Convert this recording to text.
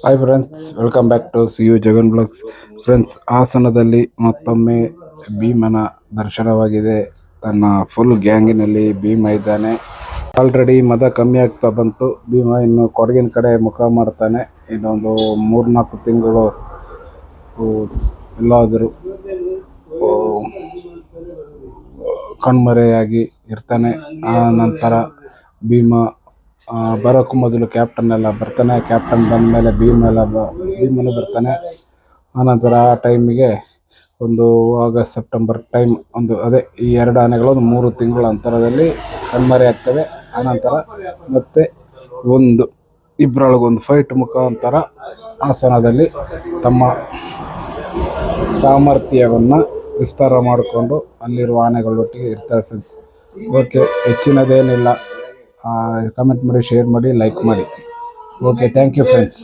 Hi friends, welcome back to C U Jagan blogs. Friends, ಹಾಸನದಲ್ಲಿ ಮತ್ತೊಮ್ಮೆ ಭೀಮನ ದರ್ಶನವಾಗಿದೆ. ತನ್ನ ಫುಲ್ ಗ್ಯಾಂಗಿನಲ್ಲಿ ಭೀಮ ಇದ್ದಾನೆ. ಆಲ್ರೆಡಿ ಮದ ಕಮ್ಮಿ ಆಗ್ತಾ ಬಂತು. ಭೀಮ ಇನ್ನು ಕೊಡಗಿನ ಕಡೆ ಮುಖ ಮಾಡ್ತಾನೆ. ಇನ್ನೊಂದು 3-4 ತಿಂಗಳು ಎಲ್ಲಾದರೂ ಕಣ್ಮರೆಯಾಗಿ ಇರ್ತಾನೆ. ಆ ನಂತರ ಭೀಮ ಬರೋಕ್ಕೂ ಮೊದಲು ಕ್ಯಾಪ್ಟನ್ ಎಲ್ಲ ಬರ್ತಾನೆ. ಕ್ಯಾಪ್ಟನ್ ಬಂದ ಮೇಲೆ ಭೀಮನು ಬರ್ತಾನೆ. ಆನಂತರ ಆ ಟೈಮಿಗೆ ಒಂದು ಆಗಸ್ಟ್ ಸೆಪ್ಟೆಂಬರ್ ಟೈಮ್ ಅದೇ ಈ 2 ಆನೆಗಳು 3 ತಿಂಗಳ ಅಂತರದಲ್ಲಿ ಕಣ್ಮರೆ ಆಗ್ತವೆ. ಆನಂತರ ಮತ್ತೆ ಇಬ್ಬರೊಳಗೊಂದು ಫೈಟ್ ಮುಖಾಂತರ ಹಾಸನದಲ್ಲಿ ತಮ್ಮ ಸಾಮರ್ಥ್ಯವನ್ನು ವಿಸ್ತಾರ ಮಾಡಿಕೊಂಡು ಅಲ್ಲಿರುವ ಆನೆಗಳೊಟ್ಟಿಗೆ ಇರ್ತಾರೆ ಫ್ರೆಂಡ್ಸ್. ಓಕೆ, ಹೆಚ್ಚಿನದೇನಿಲ್ಲ. ಕಮೆಂಟ್ ಮಾಡಿ, ಶೇರ್ ಮಾಡಿ, ಲೈಕ್ ಮಾಡಿ. Okay, thank you friends.